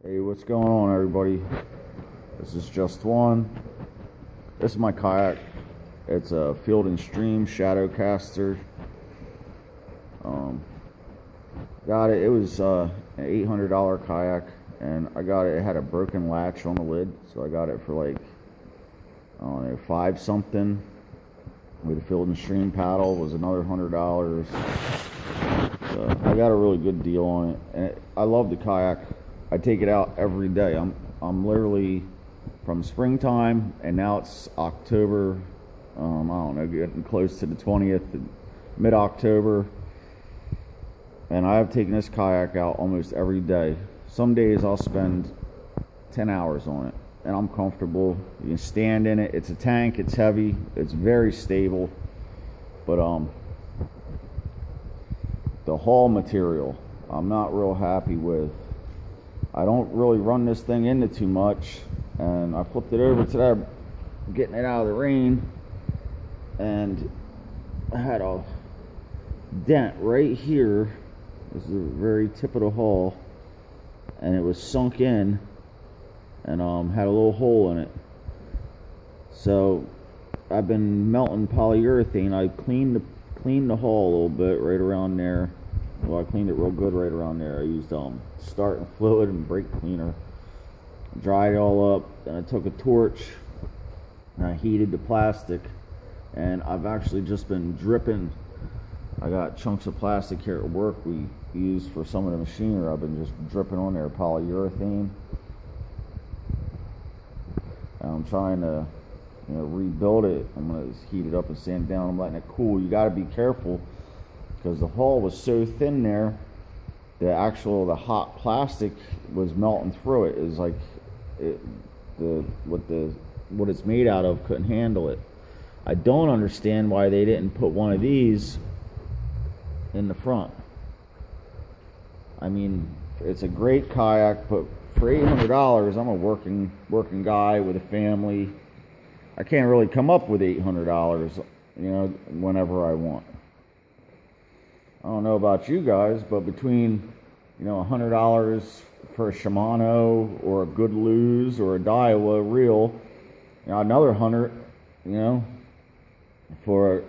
Hey, what's going on, everybody? This is Just One. This is my kayak. It's a Field and Stream Shadowcaster. Got it. It was an $800 kayak, and I got it. It had a broken latch on the lid, so I got it for like, I don't know, 5 something. With a Field and Stream paddle was another $100. So I got a really good deal on it, and I love the kayak. I take it out every day. I'm literally from springtime, and now it's October. I don't know, getting close to the 20th, mid-October, and I have taken this kayak out almost every day. Some days I'll spend 10 hours on it, and I'm comfortable. You can stand in it. It's a tank. It's heavy. It's very stable, but the hull material I'm not real happy with. I don't really run this thing into too much, and I flipped it over today, getting it out of the rain, and I had a dent right here. This is the very tip of the hull, and it was sunk in, and had a little hole in it. So I've been melting polyurethane. I cleaned the hull a little bit right around there. Well, I cleaned it real good right around there. I used starting fluid and brake cleaner. Dried it all up. Then I took a torch and I heated the plastic. And I've actually just been dripping. I got chunks of plastic here at work we use for some of the machinery. I've been just dripping on there polyurethane. And I'm trying to rebuild it. I'm going to heat it up and sand it down. I'm letting it cool. You got to be careful, because the hull was so thin there, the hot plastic was melting through it. It was like what it's made out of couldn't handle it. I don't understand why they didn't put one of these in the front. I mean, it's a great kayak, but for $800, I'm a working guy with a family. I can't really come up with $800, whenever I want. I don't know about you guys, but between $100 for a Shimano or a Good Lose or a Daiwa reel, another $100, for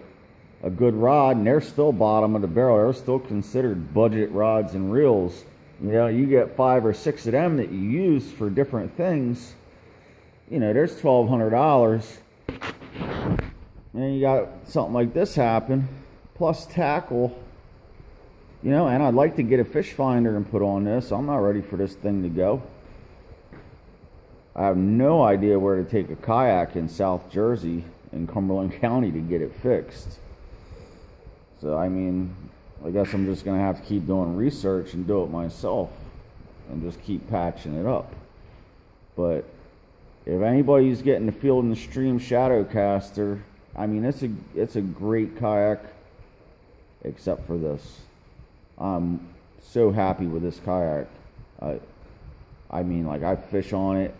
a good rod, and they're still bottom of the barrel. They're still considered budget rods and reels. You get 5 or 6 of them that you use for different things. There's $1,200, and you got something like this happen, plus tackle. And I'd like to get a fish finder and put on this. I'm not ready for this thing to go. I have no idea where to take a kayak in South Jersey in Cumberland County to get it fixed. So, I guess I'm just going to have to keep doing research and do it myself and just keep patching it up. But if anybody's getting the Field and Stream Shadowcaster, it's a great kayak, except for this. I'm so happy with this kayak. I fish on it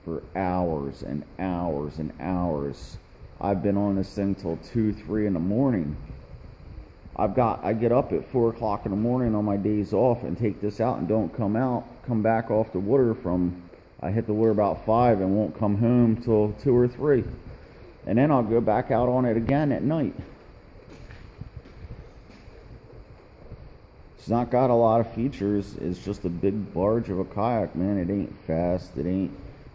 for hours and hours and hours. I've been on this thing till 2, 3 in the morning. I get up at 4 o'clock in the morning on my days off and take this out and don't come back off the water I hit the water about 5 and won't come home till 2 or 3. And then I'll go back out on it again at night. It's not got a lot of features. It's just a big barge of a kayak, man. It ain't fast.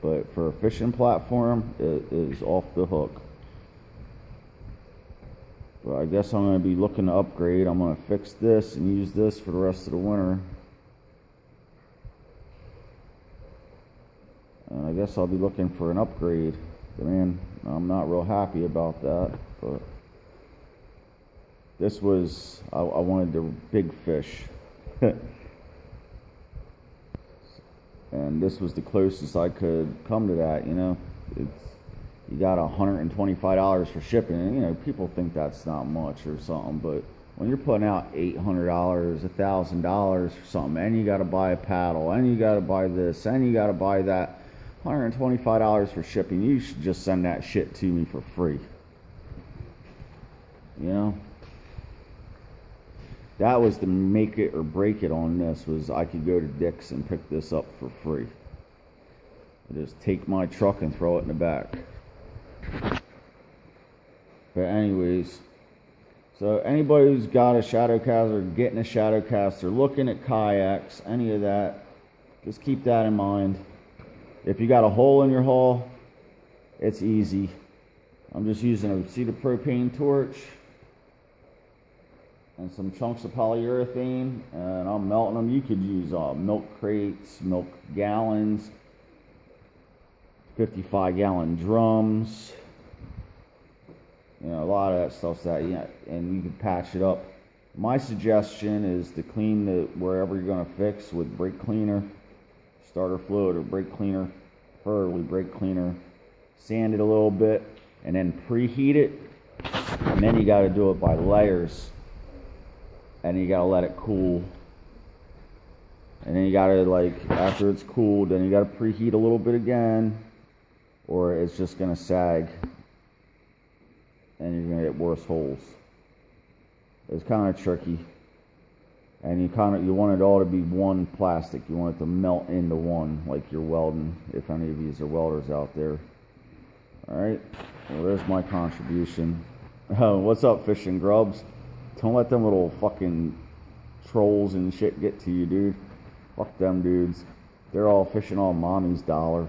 But for a fishing platform, it is off the hook. But I guess I'm going to be looking to upgrade. I'm going to fix this and use this for the rest of the winter. And I guess I'll be looking for an upgrade. But man, I'm not real happy about that. But this was, I wanted the big fish. And this was the closest I could come to that, You got $125 for shipping, and people think that's not much or something, but when you're putting out $800, $1,000 for something, and you got to buy a paddle, and you got to buy this, and you got to buy that, $125 for shipping, you should just send that shit to me for free. That was the make it or break it on this, was I could go to Dick's and pick this up for free. I just take my truck and throw it in the back. But anyways, so anybody who's got a Shadowcaster, getting a Shadowcaster, looking at kayaks, any of that, just keep that in mind. If you got a hole in your hull, it's easy. I'm just using a Cedar propane torch and some chunks of polyurethane, and I'm melting them. You could use milk crates, milk gallons, 55-gallon drums. You know, a lot of that stuff's that, yeah, and you can patch it up. My suggestion is to clean the wherever you're going to fix with brake cleaner, starter fluid or brake cleaner, preferably brake cleaner. Sand it a little bit and then preheat it, and then you got to do it by layers, and you got to let it cool, and then you got to, like, after it's cooled, then you got to preheat a little bit again, or it's just going to sag and you're going to get worse holes. It's kind of tricky, and you want it all to be one plastic. You want it to melt into one, like you're welding, if any of you are welders out there. Alright, well, there's my contribution. What's up, fishing grubs? Don't let them little fucking trolls and shit get to you, dude. Fuck them dudes. They're all fishing on mommy's dollar.